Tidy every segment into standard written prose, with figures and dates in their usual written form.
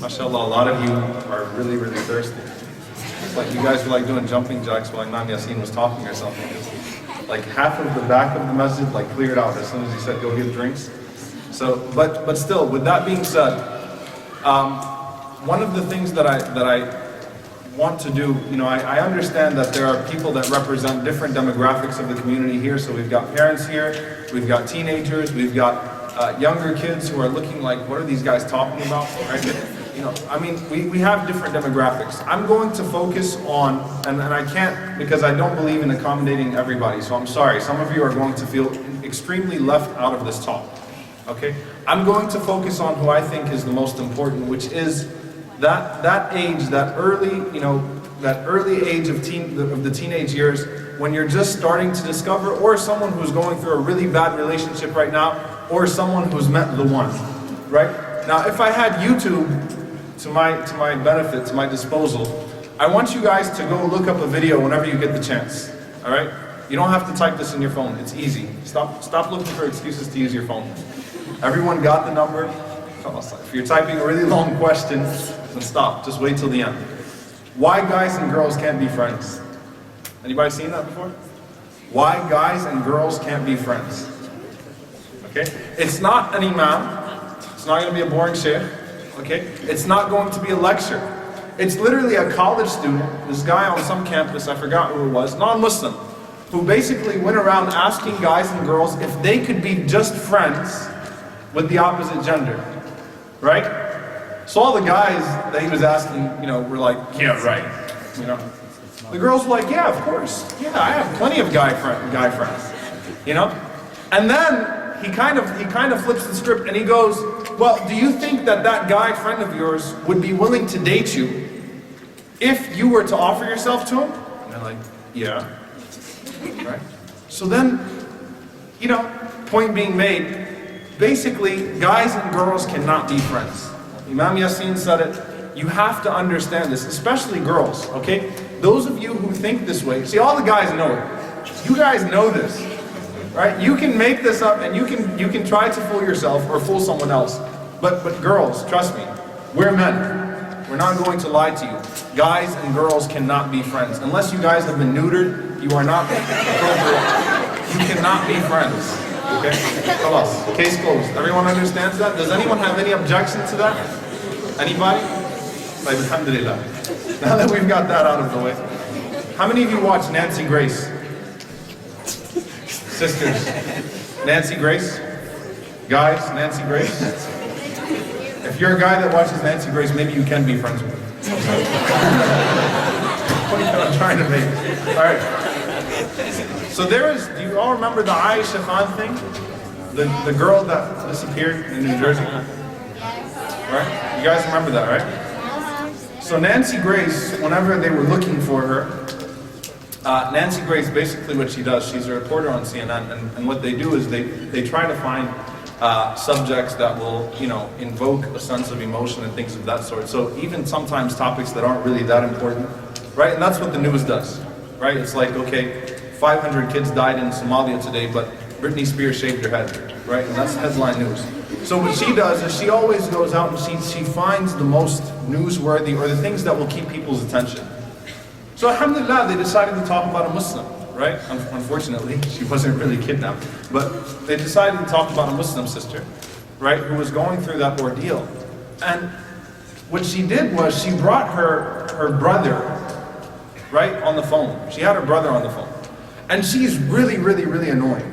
MashaAllah, a lot of you are really, really thirsty. It's like you guys were like doing jumping jacks while Imam Yassin was talking or something. Like half of the back of the masjid like cleared out as soon as he said go get drinks. So, but still, with that being said, one of the things that I want to do, I understand that there are people that represent different demographics of the community here. So we've got parents here, we've got teenagers, we've got younger kids who are looking like, what are these guys talking about? Right? We have different demographics. I'm going to focus on, and I can't, because I don't believe in accommodating everybody, so I'm sorry. Some of you are going to feel extremely left out of this talk, okay? I'm going to focus on who I think is the most important, which is that age, that early age of the teenage years, when you're just starting to discover, or someone who's going through a really bad relationship right now, or someone who's met the one, right? Now, if I had YouTube to my benefit, to my disposal, I want you guys to go look up a video whenever you get the chance, all right? You don't have to type this in your phone, it's easy. Stop looking for excuses to use your phone. Everyone got the number? If you're typing a really long question, then stop, just wait till the end. Why guys and girls can't be friends? Anybody seen that before? Why guys and girls can't be friends? Okay? It's not an imam, it's not going to be a boring shaykh, okay? It's not going to be a lecture. It's literally a college student, this guy on some campus, I forgot who it was, non-Muslim, who basically went around asking guys and girls if they could be just friends with the opposite gender, right? So all the guys that he was asking, were like, yeah, right, The girls were like, yeah, of course, yeah, I have plenty of guy friends, And then he kind of flips the script and he goes, well, do you think that guy friend of yours would be willing to date you if you were to offer yourself to him? And they're like, yeah, right? So then, point being made, basically, guys and girls cannot be friends. Imam Yassin said it. You have to understand this, especially girls, okay? Those of you who think this way, see, all the guys know it. You guys know this, right? You can make this up and you can try to fool yourself or fool someone else. But girls, trust me, we're men. We're not going to lie to you. Guys and girls cannot be friends. Unless you guys have been neutered, you are not appropriate. You cannot be friends. Okay? Khalas. Case closed. Everyone understands that? Does anyone have any objection to that? Anybody? Alhamdulillah. Now that we've got that out of the way. How many of you watch Nancy Grace? Sisters. Nancy Grace? Guys, Nancy Grace? If you're a guy that watches Nancy Grace, maybe you can be friends with her. Point I'm trying to make. Alright. So do you all remember the Aisha Khan thing? The girl that disappeared in New Jersey? Right? You guys remember that, right? So Nancy Grace, whenever they were looking for her, Nancy Grace, basically what she does, she's a reporter on CNN, and what they do is they try to find subjects that will, invoke a sense of emotion and things of that sort. So even sometimes topics that aren't really that important, right? And that's what the news does, right? It's like, okay, 500 kids died in Somalia today, but Britney Spears shaved her head, right? And that's headline news. So what she does is she always goes out and she finds the most newsworthy or the things that will keep people's attention. So alhamdulillah, they decided to talk about a Muslim, right? Unfortunately, she wasn't really kidnapped, but they decided to talk about a Muslim sister, right? Who was going through that ordeal. And what she did was she brought her brother, right, on the phone. She had her brother on the phone. And she's really, really, really annoying,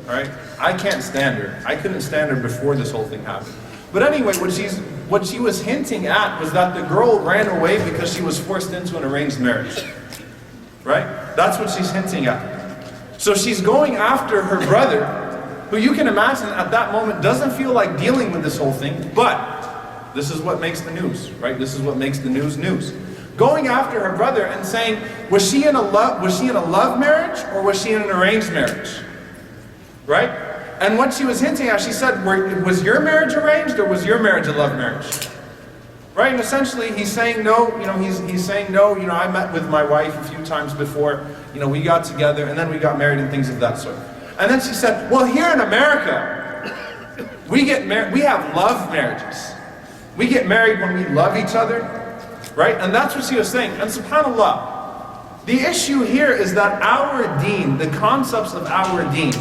all right? I can't stand her. I couldn't stand her before this whole thing happened. But anyway, what she was hinting at was that the girl ran away because she was forced into an arranged marriage, right? That's what she's hinting at. So she's going after her brother, who you can imagine at that moment doesn't feel like dealing with this whole thing, but this is what makes the news, right? This is what makes the news news. Going after her brother and saying, was she in a love marriage or was she in an arranged marriage? Right? And what she was hinting at, she said, was your marriage arranged or was your marriage a love marriage? Right? And essentially he's saying no, he's saying no, I met with my wife a few times before, we got together and then we got married and things of that sort. And then she said, well, here in America, we have love marriages. We get married when we love each other, right? And that's what she was saying. And subhanAllah, the issue here is that our deen, the concepts of our deen,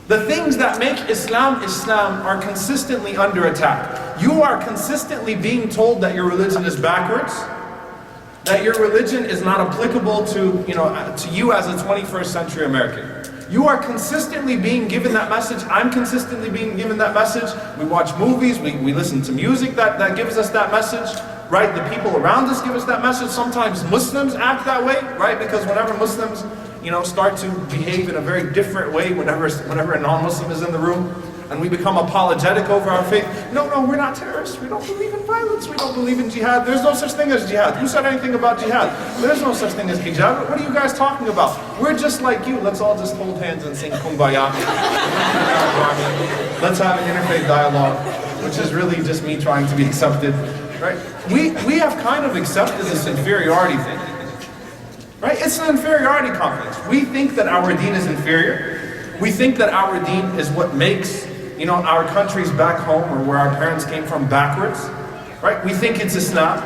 the things that make Islam Islam are consistently under attack. You are consistently being told that your religion is backwards, that your religion is not applicable to you as a 21st century American. You are consistently being given that message. I'm consistently being given that message. We watch movies, we listen to music that gives us that message, right? The people around us give us that message. Sometimes Muslims act that way, right? Because whenever Muslims start to behave in a very different way whenever a non-Muslim is in the room, and we become apologetic over our faith. No, we're not terrorists. We don't believe in violence. We don't believe in jihad. There's no such thing as jihad. Who said anything about jihad? There's no such thing as hijab. What are you guys talking about? We're just like you. Let's all just hold hands and sing kumbaya. Let's have an interfaith dialogue, which is really just me trying to be accepted, right? We have kind of accepted this inferiority thing. Right? It's an inferiority complex. We think that our deen is inferior. We think that our deen is what makes, our countries back home or where our parents came from backwards. Right? We think it's Islam.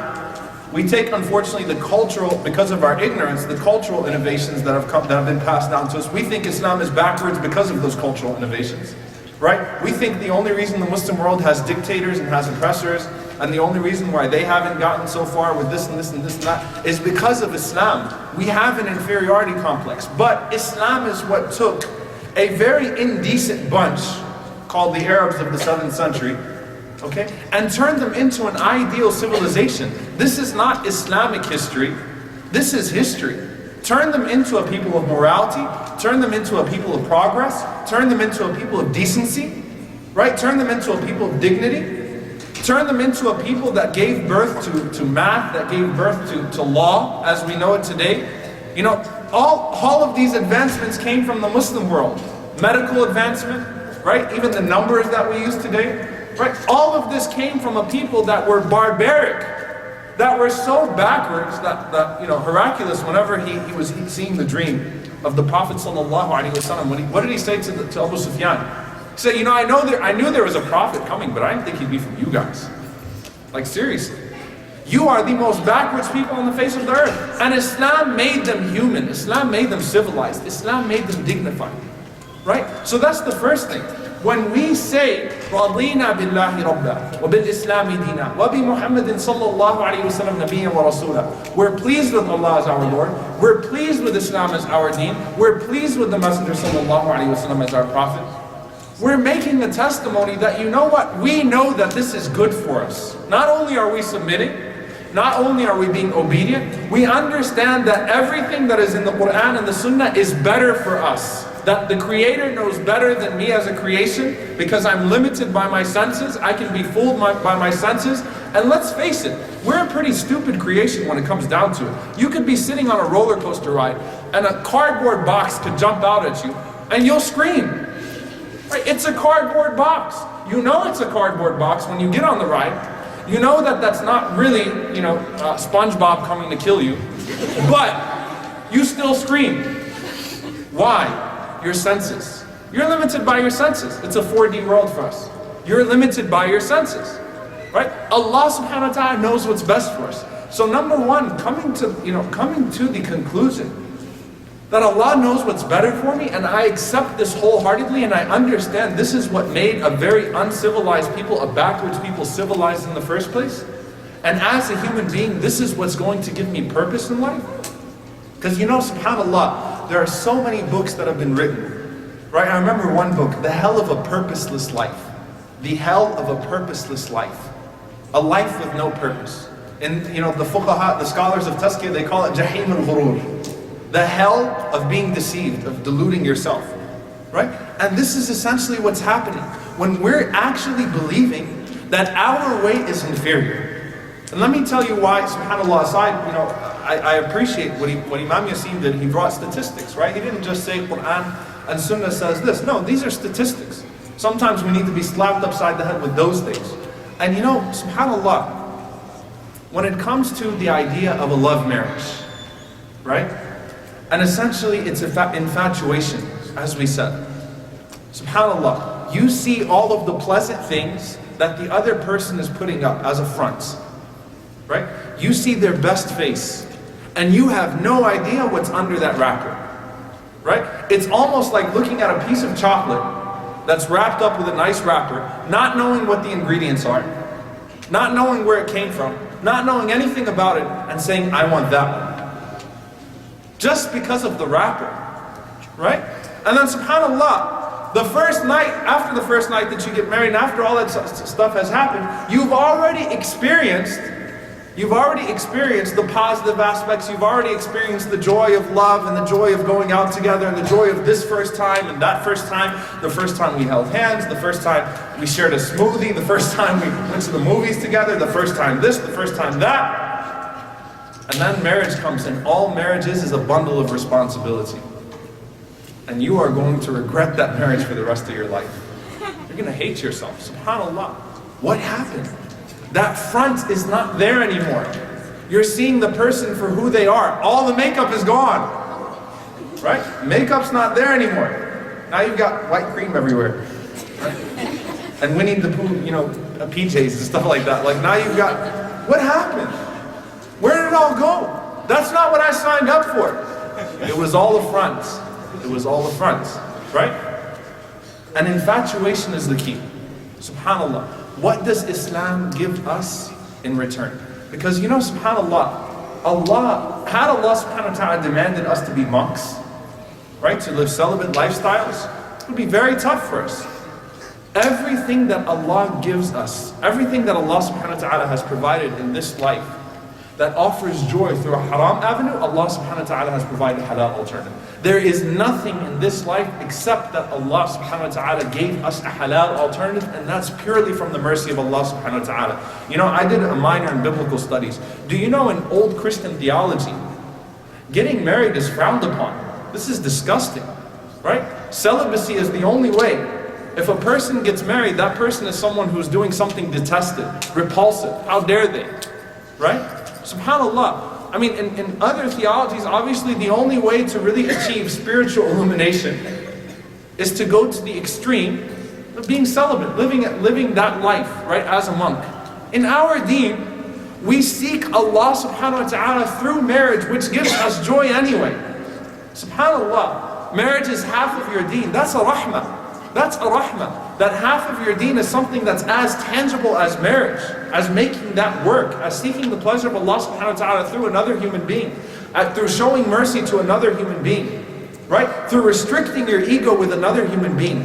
We take, unfortunately, because of our ignorance, the cultural innovations that have been passed down to us. We think Islam is backwards because of those cultural innovations. Right? We think the only reason the Muslim world has dictators and has oppressors, and the only reason why they haven't gotten so far with this and this and this and that is because of Islam. We have an inferiority complex. But Islam is what took a very indecent bunch called the Arabs of the 7th century, okay, and turned them into an ideal civilization. This is not Islamic history. This is history. Turn them into a people of morality, turn them into a people of progress, turn them into a people of decency, right? Turn them into a people of dignity. Turn them into a people that gave birth to math, that gave birth to law as we know it today. All of these advancements came from the Muslim world. Medical advancement, right? Even the numbers that we use today, right? All of this came from a people that were barbaric, that were so backwards that Heraclius, whenever he was seeing the dream of the Prophet ﷺ, what did he say to Abu Sufyan? He said, I knew there was a prophet coming, but I didn't think he'd be from you guys. Like, seriously. You are the most backwards people on the face of the earth. And Islam made them human. Islam made them civilized. Islam made them dignified. Right? So that's the first thing. When we say, رَضِينَا بِاللَّهِ رَبَّا وَبِالْإِسْلَامِ دِينًا وَبِمُحَمَّدٍ صَلَّى اللَّهُ عَلَيْهِ وَسَلَّمْ نَبِيًّا وَرَسُولًا, we're pleased with Allah as our Lord. We're pleased with Islam as our deen. We're pleased with the Messenger sallallahu alaihi wasallam as our prophet. We're making the testimony that we know that this is good for us. Not only are we submitting, not only are we being obedient, we understand that everything that is in the Quran and the Sunnah is better for us. That the Creator knows better than me as a creation, because I'm limited by my senses. I can be fooled by my senses. And let's face it, we're a pretty stupid creation when it comes down to it. You could be sitting on a roller coaster ride and a cardboard box could jump out at you and you'll scream. Right? It's a cardboard box. You know it's a cardboard box when you get on the ride. You know that's not really, SpongeBob coming to kill you, but you still scream. Why? Your senses. You're limited by your senses. It's a 4D world for us. You're limited by your senses, right? Allah subhanahu wa ta'ala knows what's best for us. So number one, coming to the conclusion that Allah knows what's better for me, and I accept this wholeheartedly, and I understand this is what made a very uncivilized people, a backwards people, civilized in the first place. And as a human being, this is what's going to give me purpose in life. Because subhanAllah, there are so many books that have been written, right? I remember one book, The Hell of a Purposeless Life. The Hell of a Purposeless Life. A life with no purpose. And the fuqaha, the scholars of Tazkiyah, they call it Jahim al-Ghurur. The hell of being deceived, of deluding yourself, right? And this is essentially what's happening when we're actually believing that our way is inferior. And let me tell you why, subhanAllah, aside, I appreciate what Imam Yassin did. He brought statistics, right? He didn't just say Quran and Sunnah says this. No, these are statistics. Sometimes we need to be slapped upside the head with those things. And subhanAllah, when it comes to the idea of a love marriage, right? And essentially it's infatuation, as we said. SubhanAllah, you see all of the pleasant things that the other person is putting up as a front, right? You see their best face, and you have no idea what's under that wrapper, right? It's almost like looking at a piece of chocolate that's wrapped up with a nice wrapper, not knowing what the ingredients are, not knowing where it came from, not knowing anything about it, and saying, I want that one. Just because of the wrapper, right? And then subhanAllah, the first night, after the first night that you get married, and after all that stuff has happened, you've already experienced the positive aspects. You've already experienced the joy of love and the joy of going out together and the joy of this first time and that first time. The first time we held hands, the first time we shared a smoothie, the first time we went to the movies together, the first time this, the first time that. And then marriage comes, and all marriage is a bundle of responsibility. And you are going to regret that marriage for the rest of your life. You're going to hate yourself. SubhanAllah. What happened? That front is not there anymore. You're seeing the person for who they are. All the makeup is gone. Right? Makeup's not there anymore. Now you've got white cream everywhere. Right? And Winnie the Pooh, PJs and stuff like that. Like now you've got, what happened? Where did it all go? That's not what I signed up for. It was all the fronts. It was all the fronts. Right? And infatuation is the key. SubhanAllah. What does Islam give us in return? Because subhanAllah, had Allah subhanahu wa ta'ala demanded us to be monks, right? To live celibate lifestyles, it would be very tough for us. Everything that Allah gives us, everything that Allah subhanahu wa ta'ala has provided in this life that offers joy through a haram avenue, Allah subhanahu wa ta'ala has provided a halal alternative. There is nothing in this life except that Allah subhanahu wa ta'ala gave us a halal alternative, and that's purely from the mercy of Allah subhanahu wa ta'ala. I did a minor in biblical studies. Do you know in old Christian theology, getting married is frowned upon? This is disgusting, right? Celibacy is the only way. If a person gets married, that person is someone who's doing something detested, repulsive. How dare they, right? SubhanAllah. I mean, in other theologies, obviously the only way to really achieve spiritual illumination is to go to the extreme of being celibate, living that life, right, as a monk. In our deen, we seek Allah subhanahu wa ta'ala through marriage, which gives us joy anyway. SubhanAllah, marriage is half of your deen. That's a rahmah. That's a rahmah. That half of your deen is something that's as tangible as marriage, as making that work, as seeking the pleasure of Allah subhanahu wa ta'ala through another human being, through showing mercy to another human being, right? Through restricting your ego with another human being.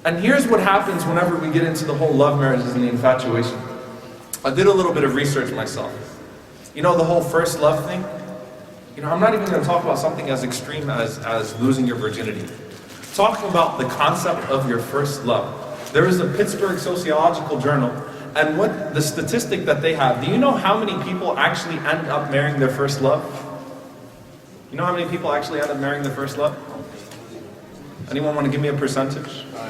And here's what happens whenever we get into the whole love marriages and the infatuation. I did a little bit of research myself. The whole first love thing? I'm not even going to talk about something as extreme as losing your virginity. Talking about the concept of your first love. There is a Pittsburgh Sociological Journal, and what the statistic that they have, do you know how many people actually end up marrying their first love? You know how many people actually end up marrying their first love? Anyone want to give me a percentage? 1%.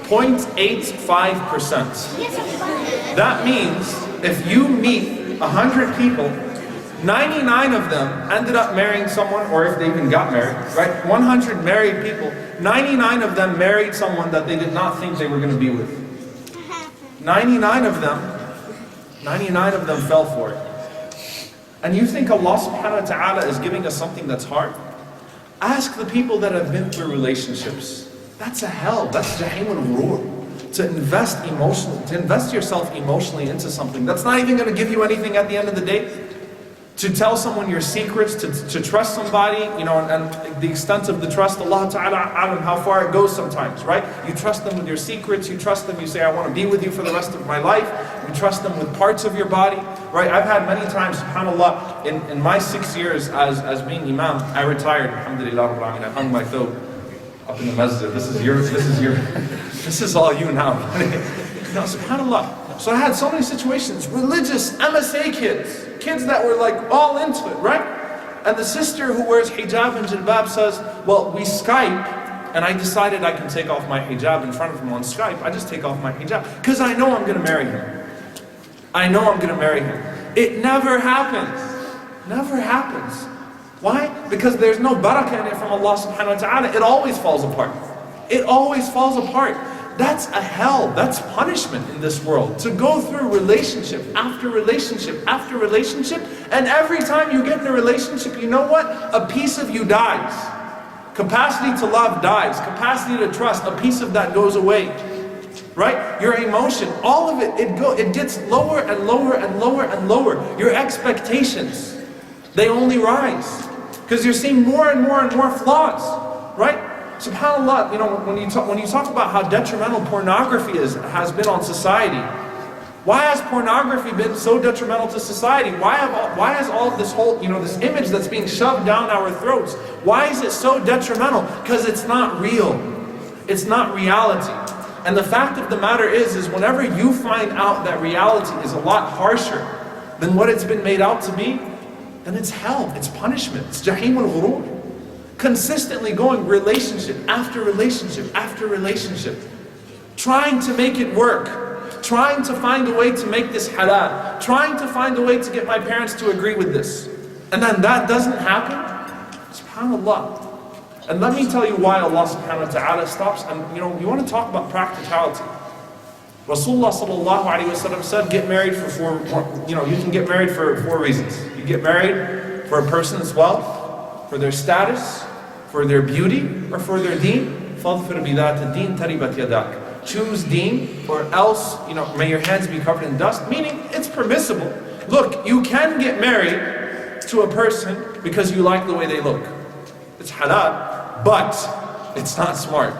0.85%. That means if you meet 100 people, 99 of them ended up marrying someone, or if they even got married, right? 100 married people, 99 of them married someone that they did not think they were going to be with. 99 of them fell for it. And you think Allah subhanahu wa ta'ala is giving us something that's hard? Ask the people that have been through relationships. That's a hell. That's Jahim al-Ghurur. To invest yourself emotionally into something that's not even going to give you anything at the end of the day. To tell someone your secrets, to trust somebody, and the extent of the trust, Allah Ta'ala, how far it goes sometimes, right? You trust them with your secrets, you trust them, you say, I want to be with you for the rest of my life. You trust them with parts of your body, right? I've had many times, subhanAllah, in my 6 years as being imam, I retired, alhamdulillah, I hung my thawb up in the masjid. This is all you now. SubhanAllah. So I had so many situations, religious MSA kids that were like all into it, right? And the sister who wears hijab and jilbab says, well, we Skype, and I decided I can take off my hijab in front of him on Skype. I just take off my hijab, because I know I'm going to marry him. I know I'm going to marry him. It never happens. Never happens. Why? Because there's no barakah in it from Allah subhanahu wa ta'ala. It always falls apart. It always falls apart. That's a hell, that's punishment in this world. To go through relationship after relationship after relationship, and every time you get in a relationship, you know what? A piece of you dies. Capacity to love dies. Capacity to trust, a piece of that goes away. Right? Your emotion, all of it, it gets lower and lower and lower and lower. Your expectations, they only rise. Because you're seeing more and more and more flaws. Right? SubhanAllah, you know, when you talk about how detrimental pornography has been on society, why has pornography been so detrimental to society? Why has all of this whole, you know, this image that's being shoved down our throats, why is it so detrimental? Because it's not real. It's not reality. And the fact of the matter is whenever you find out that reality is a lot harsher than what it's been made out to be, then it's hell, it's punishment, it's jahim al-ghurur. Consistently going relationship after relationship after relationship, trying to make it work, trying to find a way to make this halal, trying to find a way to get my parents to agree with this. And then that doesn't happen, subhanAllah. And let me tell you why Allah subhanahu wa ta'ala stops. And you know, you want to talk about practicality. Rasulullah sallallahu alayhi wa sallam said, get married for you can get married for 4 reasons. You get married for a person's wealth, for their status, for their beauty, or for their deen. فَاظْفِرْ بِذَاتِ الدِّينِ تَرِبَتْ يَدَاكَ. Choose deen, or else, you know, may your hands be covered in dust. Meaning, it's permissible. Look, you can get married to a person because you like the way they look. It's halal, but it's not smart.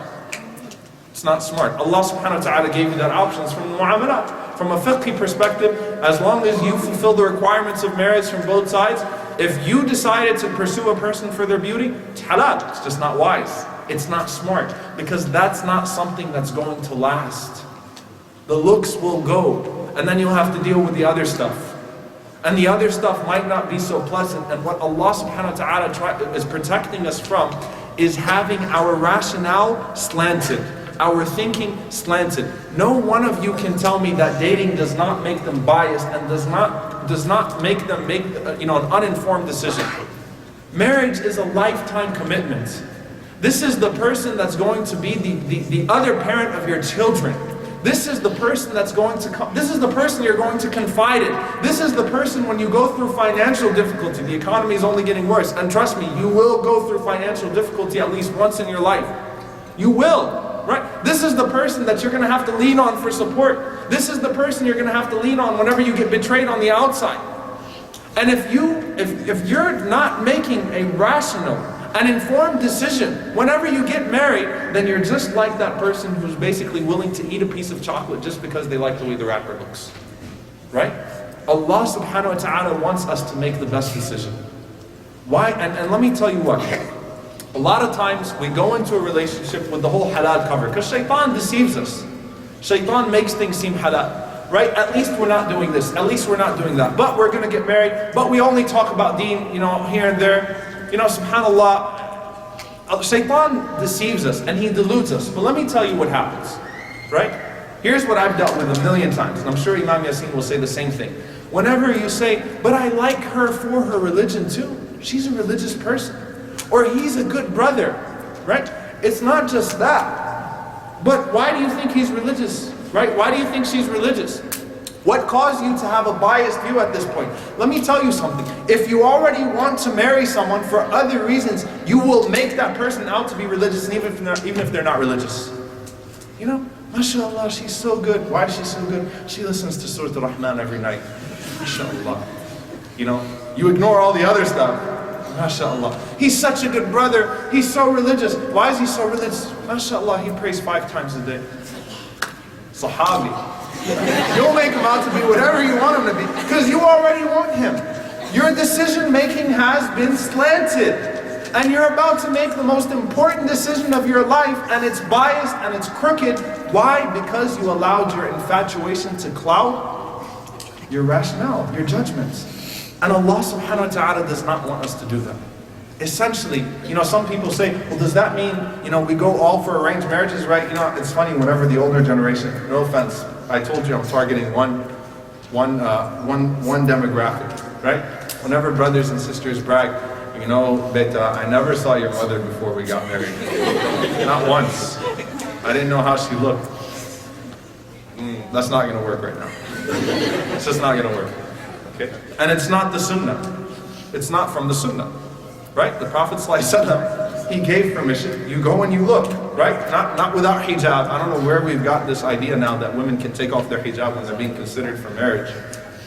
It's not smart. Allah subhanahu wa ta'ala gave you that options from the mu'amalat. From a fiqhi perspective, as long as you fulfill the requirements of marriage from both sides, if you decided to pursue a person for their beauty, it's halal. It's just not wise. It's not smart. Because that's not something that's going to last. The looks will go, and then you'll have to deal with the other stuff. And the other stuff might not be so pleasant. And what Allah subhanahu wa ta'ala is protecting us from is having our rationale slanted, our thinking slanted. No one of you can tell me that dating does not make them biased and does not make them make an uninformed decision. Marriage is a lifetime commitment. This is the person that's going to be the other parent of your children. This is the person that's going to come. This is the person you're going to confide in. This is the person when you go through financial difficulty. The economy is only getting worse. And trust me, you will go through financial difficulty at least once in your life. You will. Right? This is the person that you're going to have to lean on for support. This is the person you're going to have to lean on whenever you get betrayed on the outside. And if you're not making a rational and informed decision whenever you get married, then you're just like that person who's basically willing to eat a piece of chocolate just because they like the way the wrapper looks. Right? Allah subhanahu wa ta'ala wants us to make the best decision. Why? And let me tell you what. A lot of times we go into a relationship with the whole halal cover because shaitan deceives us. Shaitan makes things seem halal, right? At least we're not doing this, at least we're not doing that, but we're going to get married, but we only talk about deen, here and there. SubhanAllah, shaitan deceives us and he deludes us. But let me tell you what happens, right? Here's what I've dealt with a million times, and I'm sure Imam Yasin will say the same thing. Whenever you say, but I like her for her religion too. She's a religious person. Or he's a good brother, right? It's not just that. But why do you think he's religious, right? Why do you think she's religious? What caused you to have a biased view at this point? Let me tell you something. If you already want to marry someone for other reasons, you will make that person out to be religious, and even if they're not religious. MashaAllah, she's so good. Why is she so good? She listens to Surah Al-Rahman every night. MashaAllah. You ignore all the other stuff. MashaAllah. He's such a good brother. He's so religious. Why is he so religious? MashaAllah, he prays 5 times a day. Sahabi. You'll make him out to be whatever you want him to be because you already want him. Your decision making has been slanted. And you're about to make the most important decision of your life and it's biased and it's crooked. Why? Because you allowed your infatuation to cloud your rationale, your judgments. And Allah subhanahu wa ta'ala does not want us to do that. Essentially, some people say, well, does that mean, we go all for arranged marriages, right? It's funny, whenever the older generation, no offense, I told you I'm targeting one demographic, right? Whenever brothers and sisters brag, Beta, I never saw your mother before we got married. Not once. I didn't know how she looked. That's not going to work right now. It's just not going to work. Okay? And it's not the sunnah. It's not from the sunnah. Right? The Prophet ﷺ, he gave permission. You go and you look. Right? Not without hijab. I don't know where we've got this idea now that women can take off their hijab when they're being considered for marriage.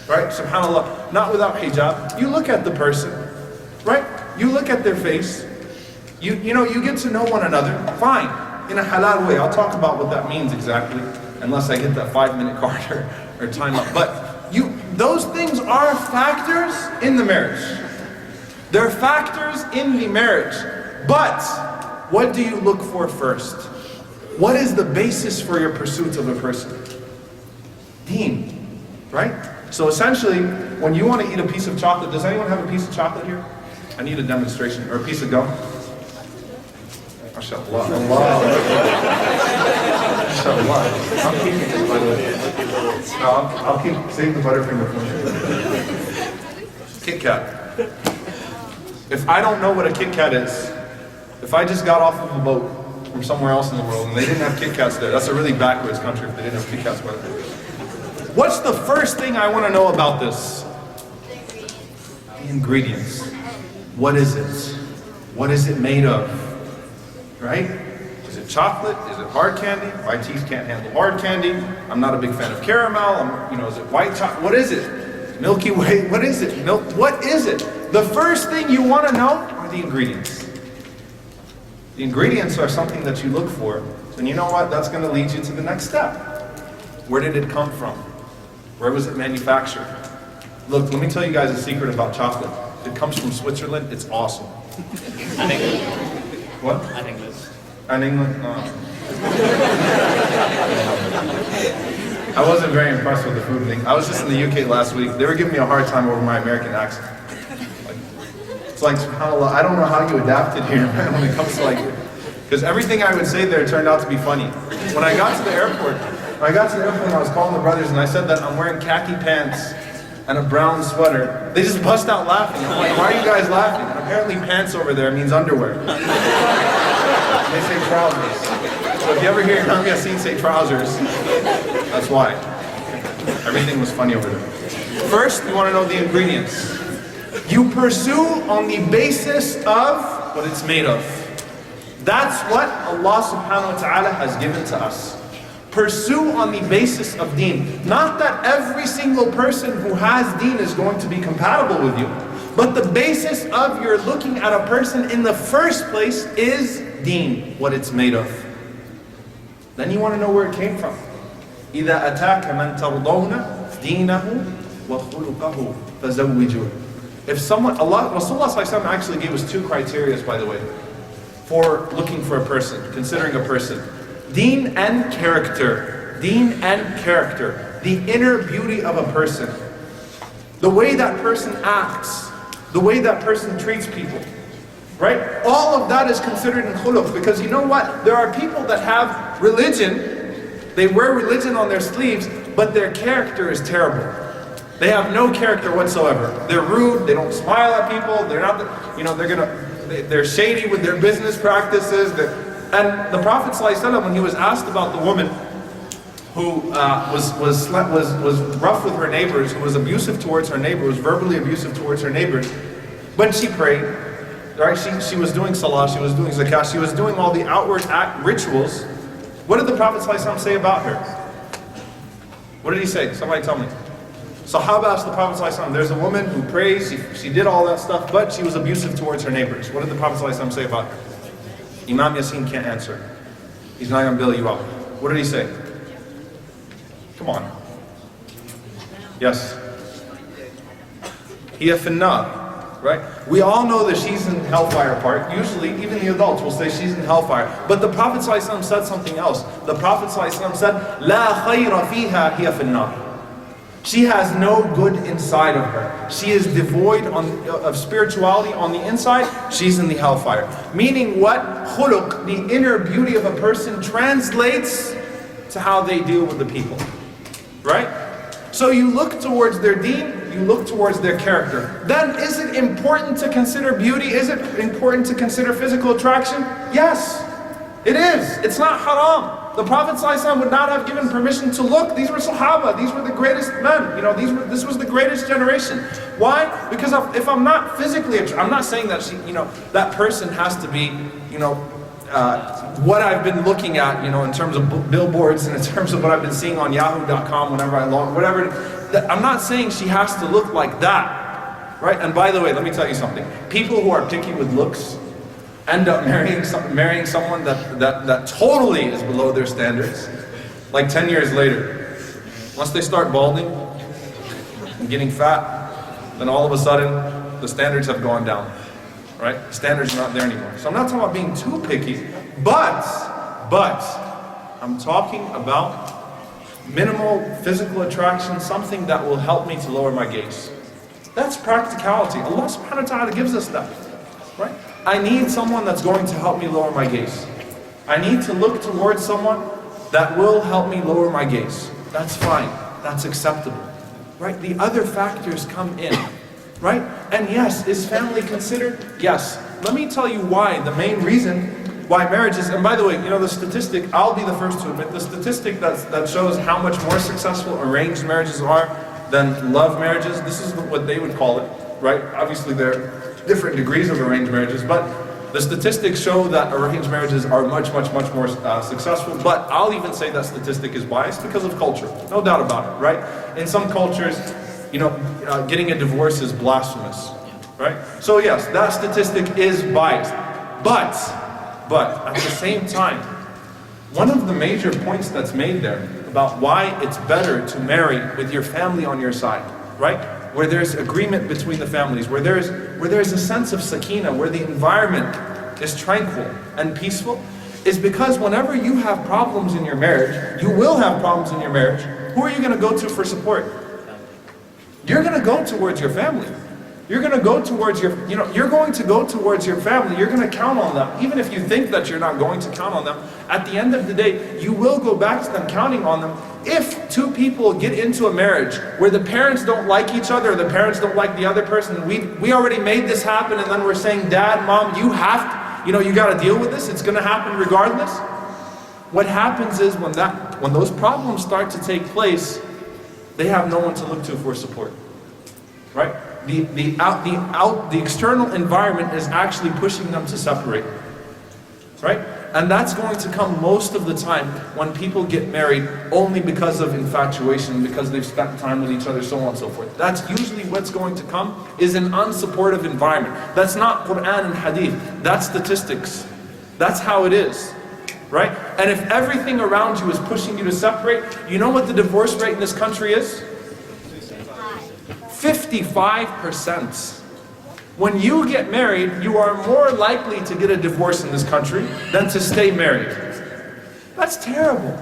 Right? SubhanAllah. Not without hijab. You look at the person. Right? You look at their face. You get to know one another. Fine. In a halal way. I'll talk about what that means exactly. Unless I get that 5-minute card or time up. But those things are factors in the marriage. They're factors in the marriage. But what do you look for first? What is the basis for your pursuit of a person? Deen. Right? So essentially, when you want to eat a piece of chocolate, does anyone have a piece of chocolate here? I need a demonstration. Or a piece of gum? MashaAllah. MashaAllah. I'm keeping this, by the way. I'll keep save the Butterfinger for you. Kit Kat. If I don't know what a Kit Kat is, if I just got off of a boat from somewhere else in the world and they didn't have Kit Kats there, that's a really backwards country if they didn't have Kit Kats. What's the first thing I want to know about this? The ingredients. What is it? What is it made of? Right? Is it chocolate? Is it hard candy? My teeth can't handle hard candy. I'm not a big fan of caramel. Is it white chocolate? What is it? Milky Way? What is it? Milk? What is it? The first thing you want to know are the ingredients. The ingredients are something that you look for. And you know what? That's going to lead you to the next step. Where did it come from? Where was it manufactured? Look, let me tell you guys a secret about chocolate. It comes from Switzerland. It's awesome. And England. What? And England. And England? I wasn't very impressed with the food thing. I was just in the UK last week. They were giving me a hard time over my American accent. It's like, subhanAllah, I don't know how you adapted here, man, when it comes to because everything I would say there turned out to be funny. When I got to the airport, I was calling the brothers and I said that I'm wearing khaki pants and a brown sweater. They just bust out laughing. I'm like, why are you guys laughing? And apparently pants over there means underwear. They say trousers. So if you ever hear Imam Yassin say trousers, that's why. Everything was funny over there. First, you want to know the ingredients. You pursue on the basis of what it's made of. That's what Allah subhanahu wa ta'ala has given to us. Pursue on the basis of deen. Not that every single person who has deen is going to be compatible with you, but the basis of your looking at a person in the first place is deen, what it's made of. Then you want to know where it came from. إِذَا أَتَاكَ مَنْ تَرْضَوْنَ دِينَهُ وَخُلُقَهُ فَزَوِّجُوهُ. If someone, Rasulullah actually gave us 2 criteria, by the way, for looking for a person, considering a person. Deen and character. Deen and character. The inner beauty of a person. The way that person acts. The way that person treats people. Right? All of that is considered in khuluq, because you know what? There are people that have religion, they wear religion on their sleeves, but their character is terrible. They have no character whatsoever. They're rude, they don't smile at people, they're shady with their business practices. And the Prophet ﷺ, when he was asked about the woman who was rough with her neighbors, who was abusive towards her neighbor, was verbally abusive towards her neighbors, when she prayed, right? She was doing salah, she was doing zakah, she was doing all the outward rituals. What did the Prophet ﷺ say about her? What did he say? Somebody tell me. Sahaba asked the Prophet ﷺ, there's a woman who prays, she did all that stuff, but she was abusive towards her neighbors. What did the Prophet ﷺ say about her? Imam Yassin can't answer. He's not going to bail you out. What did he say? Come on. Yes. Hiya finnar, right? We all know that she's in hellfire part. Usually, even the adults will say she's in hellfire. But the Prophet ﷺ said something else. The Prophet ﷺ said, La khayra fiha hiya finnar. She has no good inside of her. She is devoid of spirituality on the inside. She's in the hellfire. Meaning what? Khuluq, the inner beauty of a person, translates to how they deal with the people. Right? So you look towards their deen, you look towards their character. Then is it important to consider beauty? Is it important to consider physical attraction? Yes, it is. It's not haram. The Prophet ﷺ would not have given permission to look. These were Sahaba, these were the greatest men. This was the greatest generation. Why? Because if I'm not physically, I'm not saying that that person has to be, what I've been looking at, in terms of billboards and in terms of what I've been seeing on yahoo.com whenever I log, whatever. I'm not saying she has to look like that, right? And by the way, let me tell you something. People who are picky with looks end up marrying someone that totally is below their standards. Like 10 years later, once they start balding and getting fat, then all of a sudden the standards have gone down, right? The standards are not there anymore. So I'm not talking about being too picky, but I'm talking about minimal physical attraction, something that will help me to lower my gaze. That's practicality. Allah subhanahu wa ta'ala gives us that, right? I need someone that's going to help me lower my gaze. I need to look towards someone that will help me lower my gaze. That's fine. That's acceptable, right? The other factors come in, right? And yes, is family considered? Yes. Let me tell you why. The main reason why marriages, and by the way, the statistic, I'll be the first to admit, the statistic that shows how much more successful arranged marriages are than love marriages, this is what they would call it, right? Obviously there are different degrees of arranged marriages, but the statistics show that arranged marriages are much more successful. But I'll even say that statistic is biased because of culture, no doubt about it, right? In some cultures, getting a divorce is blasphemous, right? So yes, that statistic is biased, but at the same time, one of the major points that's made there about why it's better to marry with your family on your side, right? Where there's agreement between the families, where there's a sense of sakina, where the environment is tranquil and peaceful, is because whenever you have problems in your marriage, you will have problems in your marriage, who are you going to go to for support? You're going to go towards your family. You're going to go towards your family. You're going to count on them. Even if you think that you're not going to count on them, at the end of the day, you will go back to them counting on them. If two people get into a marriage where the parents don't like each other, or the parents don't like the other person, we already made this happen, and then we're saying, Dad, Mom, you have to, you got to deal with this. It's going to happen regardless. What happens is when those problems start to take place, they have no one to look to for support, right? The external environment is actually pushing them to separate, right? And that's going to come most of the time when people get married only because of infatuation, because they've spent time with each other, so on and so forth. That's usually what's going to come, is an unsupportive environment. That's not Quran and Hadith, that's statistics. That's how it is, right? And if everything around you is pushing you to separate, you know what the divorce rate in this country is? 55%. When you get married, you are more likely to get a divorce in this country than to stay married. That's terrible.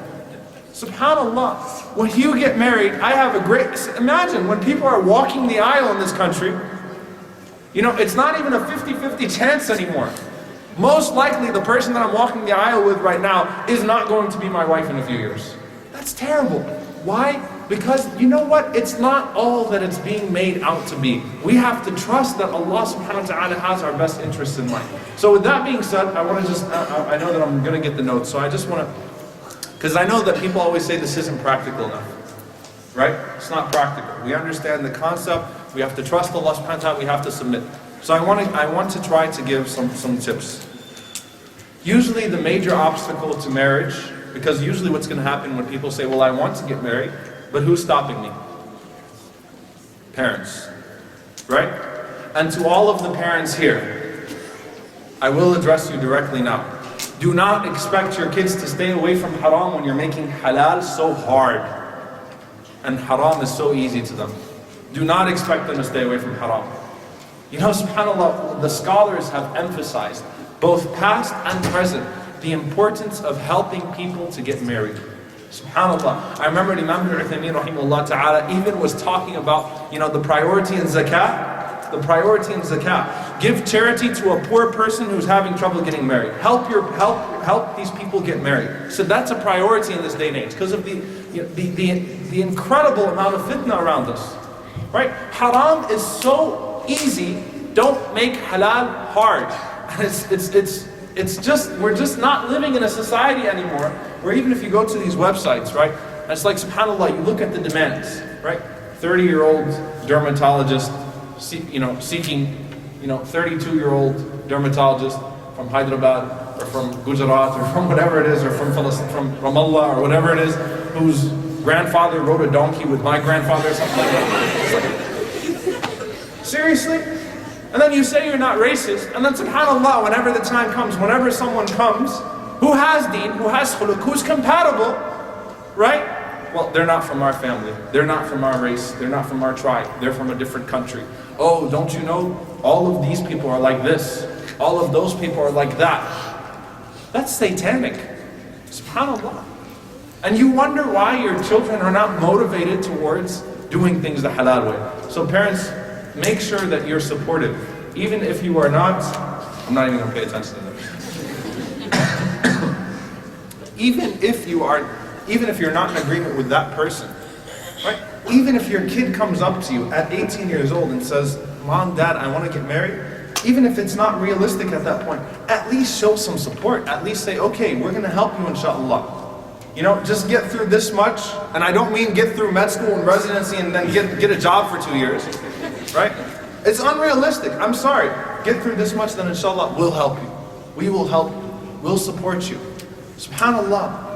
SubhanAllah. When you get married, imagine when people are walking the aisle in this country, it's not even a 50-50 chance anymore. Most likely the person that I'm walking the aisle with right now is not going to be my wife in a few years. That's terrible. Why? Because you know what? It's not all that it's being made out to be. We have to trust that Allah subhanahu wa ta'ala has our best interests in mind. So with that being said, I want to I know that I'm going to get the notes, so I just want to, because I know that people always say this isn't practical enough, right? It's not practical. We understand the concept, we have to trust Allah subhanahu wa ta'ala, we have to submit. So I want to try to give some tips. Usually the major obstacle to marriage, because usually what's going to happen when people say, well, I want to get married, but who's stopping me? Parents, right? And to all of the parents here, I will address you directly now. Do not expect your kids to stay away from haram when you're making halal so hard, and haram is so easy to them. Do not expect them to stay away from haram. SubhanAllah, the scholars have emphasized, both past and present, the importance of helping people to get married. SubhanAllah. I remember Imam Ibn Uthaymeen rahimahullah ta'ala even was talking about, the priority in zakah. The priority in zakah. Give charity to a poor person who's having trouble getting married. Help these people get married. So that's a priority in this day and age because of the incredible amount of fitna around us. Right? Haram is so easy. Don't make halal hard. And it's just, we're just not living in a society anymore Or even if you go to these websites, right? And it's like, subhanAllah, you look at the demands, right? 30-year-old dermatologist, seeking, 32-year-old dermatologist from Hyderabad or from Gujarat or from whatever it is, or from Ramallah or whatever it is, whose grandfather rode a donkey with my grandfather or something like that. It's like, seriously? And then you say you're not racist, and then subhanAllah, whenever the time comes, whenever someone comes who has deen, who has khuluq, who's compatible, right? Well, they're not from our family, they're not from our race, they're not from our tribe, they're from a different country. Oh, don't you know, all of these people are like this, all of those people are like that. That's satanic, subhanAllah. And you wonder why your children are not motivated towards doing things the halal way. So parents, make sure that you're supportive. Even if you are not, I'm not even going to pay attention to this. Even if you're not in agreement with that person, right? Even if your kid comes up to you at 18 years old and says, Mom, Dad, I want to get married, even if it's not realistic at that point, at least show some support. At least say, okay, we're going to help you inshallah. Just get through this much, and I don't mean get through med school and residency and then get a job for 2 years, right? It's unrealistic, I'm sorry. Get through this much, then inshallah, we'll help you. We will help you. We'll support you. SubhanAllah.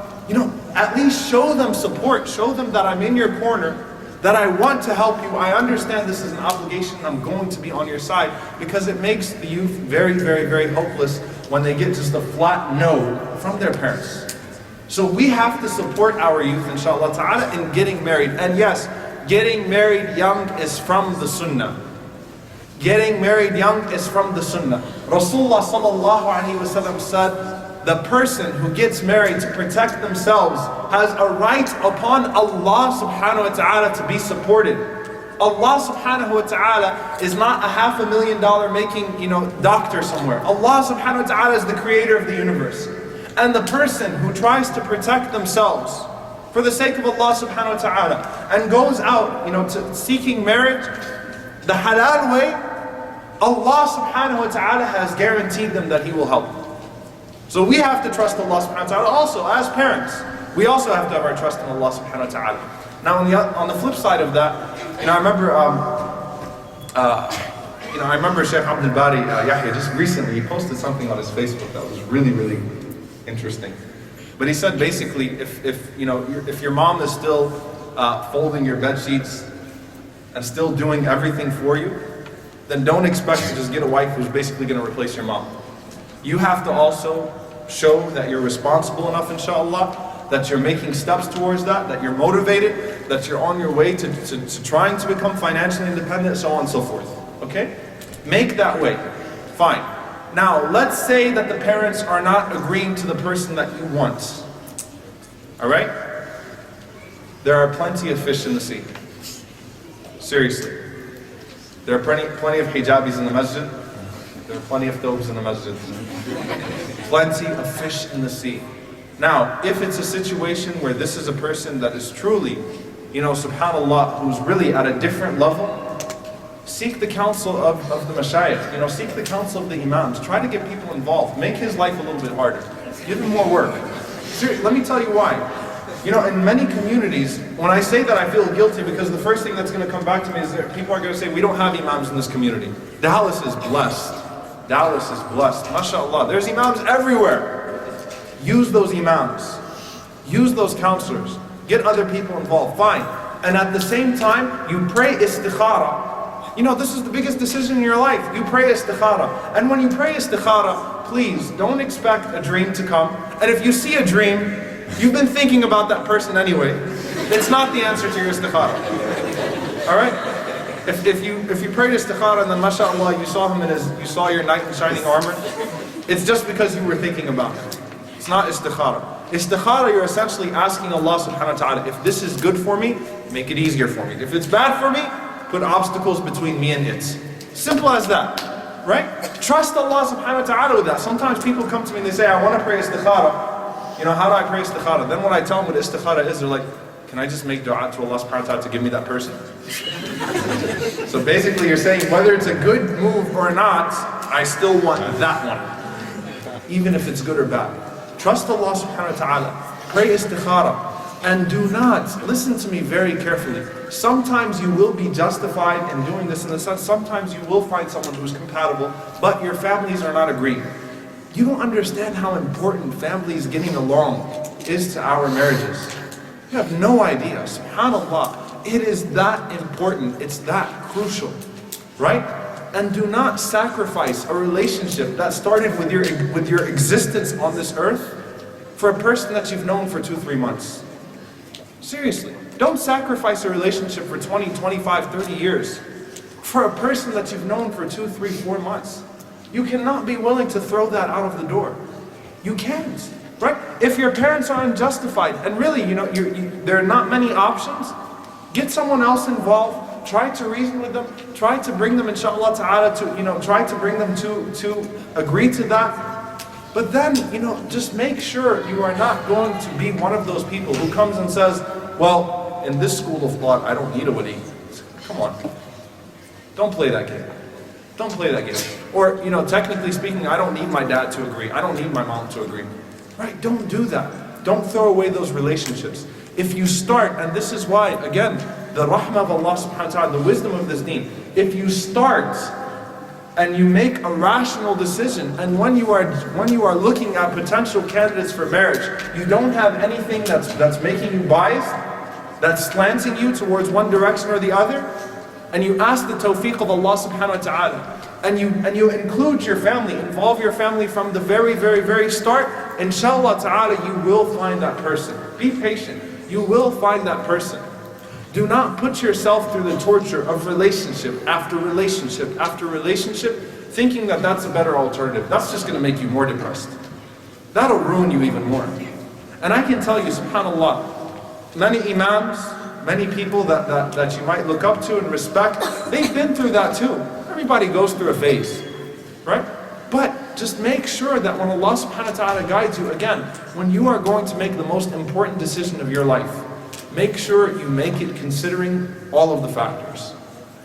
At least show them support. Show them that I'm in your corner, that I want to help you. I understand this is an obligation. I'm going to be on your side, because it makes the youth very, very, very hopeless when they get just a flat no from their parents. So we have to support our youth, inshallah ta'ala, in getting married. And yes, getting married young is from the sunnah. Getting married young is from the sunnah. Rasulullah sallallahu alaihi wasallam said, the person who gets married to protect themselves has a right upon Allah subhanahu wa ta'ala to be supported. Allah subhanahu wa ta'ala is not a $500,000 making, doctor somewhere. Allah subhanahu wa ta'ala is the creator of the universe. And the person who tries to protect themselves for the sake of Allah subhanahu wa ta'ala and goes out, to seeking marriage the halal way, Allah subhanahu wa ta'ala has guaranteed them that He will help. So we have to trust Allah subhanahu wa ta'ala also as parents. We also have to have our trust in Allah subhanahu wa ta'ala. Now on the flip side of that, I remember Shaykh Abdul Bari Yahya just recently, he posted something on his Facebook that was really, really interesting. But he said basically, if your mom is still folding your bed sheets and still doing everything for you, then don't expect to just get a wife who's basically going to replace your mom. You have to also show that you're responsible enough, inshallah, that you're making steps towards that you're motivated, that you're on your way to trying to become financially independent, so on and so forth. Okay? Make that way. Fine. Now, let's say that the parents are not agreeing to the person that you want. Alright? There are plenty of fish in the sea. Seriously. There are plenty of hijabis in the masjid. There are plenty of thobes in the masjid. Plenty of fish in the sea. Now, if it's a situation where this is a person that is truly, subhanAllah, who's really at a different level, seek the counsel of the mashayikh, seek the counsel of the imams. Try to get people involved. Make his life a little bit harder. Give him more work. Seriously, let me tell you why. In many communities, when I say that I feel guilty, because the first thing that's going to come back to me is that people are going to say, we don't have imams in this community. Dallas is blessed. Dallas is blessed. MashaAllah. There's imams everywhere. Use those imams. Use those counselors. Get other people involved. Fine. And at the same time, you pray istikhara. This is the biggest decision in your life. You pray istikhara. And when you pray istikhara, please don't expect a dream to come. And if you see a dream, you've been thinking about that person anyway. It's not the answer to your istikhara. Alright? If you prayed istikhara and then mashallah you saw your knight in shining armor, it's just because you were thinking about it. It's not istikhara. Istikhara, you're essentially asking Allah subhanahu wa ta'ala, if this is good for me, make it easier for me. If it's bad for me, put obstacles between me and it. Simple as that, right? Trust Allah subhanahu wa ta'ala with that. Sometimes people come to me and they say, I want to pray istikhara. How do I pray istikhara? Then when I tell them what istikhara is, they're like, can I just make dua to Allah subhanahu wa ta'ala to give me that person? So basically you're saying whether it's a good move or not, I still want that one. Even if it's good or bad. Trust Allah subhanahu wa ta'ala. pray istikhara. And do not, listen to me very carefully. Sometimes you will be justified in doing this in the sense, sometimes you will find someone who's compatible, but your families are not agreeing. You don't understand how important families getting along is to our marriages. You have no idea, subhanAllah. It is that important, it's that crucial, right? And do not sacrifice a relationship that started with your existence on this earth for a person that you've known for 2-3 months. Seriously, don't sacrifice a relationship for 20, 25, 30 years for a person that you've known for 2, 3, 4 months. You cannot be willing to throw that out of the door. You can't, right? If your parents are unjustified, and really, there are not many options, get someone else involved, try to reason with them, try to bring them, inshallah ta'ala, try to bring them to agree to that. But then, just make sure you are not going to be one of those people who comes and says, well, in this school of thought, I don't need a wali. Come on. Don't play that game. Don't play that game. Or, technically speaking, I don't need my dad to agree. I don't need my mom to agree. Right? Don't do that. Don't throw away those relationships. If you start, and this is why, again, the rahmah of Allah subhanahu wa ta'ala, the wisdom of this deen, if you start and you make a rational decision, and when you are looking at potential candidates for marriage, you don't have anything that's making you biased, that's slanting you towards one direction or the other, and you ask the tawfiq of Allah subhanahu wa ta'ala, and you include your family, involve your family from the very, very, very start, inshallah ta'ala, you will find that person. Be patient. You will find that person. Do not put yourself through the torture of relationship after relationship after relationship, thinking that that's a better alternative. That's just going to make you more depressed. That'll ruin you even more. And I can tell you, subhanAllah, many imams, many people that you might look up to and respect, they've been through that too. Everybody goes through a phase, right? But just make sure that when Allah subhanahu wa ta'ala guides you, again, when you are going to make the most important decision of your life, make sure you make it considering all of the factors.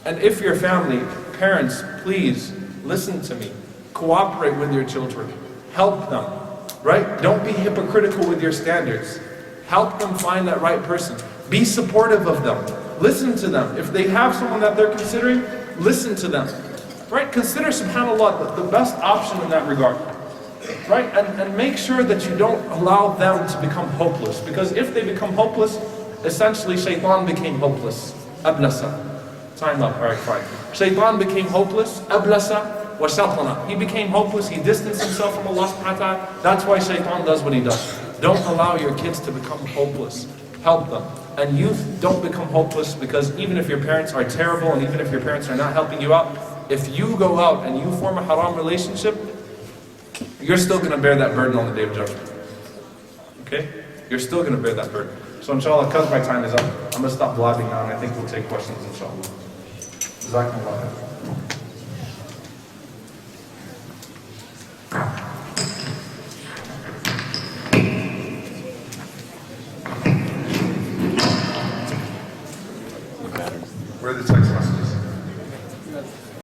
And if your family, parents, please listen to me. Cooperate with your children. Help them, right? Don't be hypocritical with your standards. Help them find that right person. Be supportive of them. Listen to them. If they have someone that they're considering, listen to them. Right? Consider, subhanAllah, the best option in that regard. Right? And make sure that you don't allow them to become hopeless. Because if they become hopeless, essentially Shaitan became hopeless. Ablasa. Time up. Alright, fine. Shaitan became hopeless. Ablasa wa shatana. He became hopeless. He distanced himself from Allah subhanahu wa ta'ala. That's why Shaitan does what he does. Don't allow your kids to become hopeless. Help them. And youth, don't become hopeless, because even if your parents are terrible and even if your parents are not helping you out, if you go out and you form a haram relationship, you're still going to bear that burden on the Day of Judgment. Okay? You're still going to bear that burden. So inshallah, because my time is up, I'm going to stop blabbing now and I think we'll take questions inshallah. Jazakumullah khair. Where are the texts?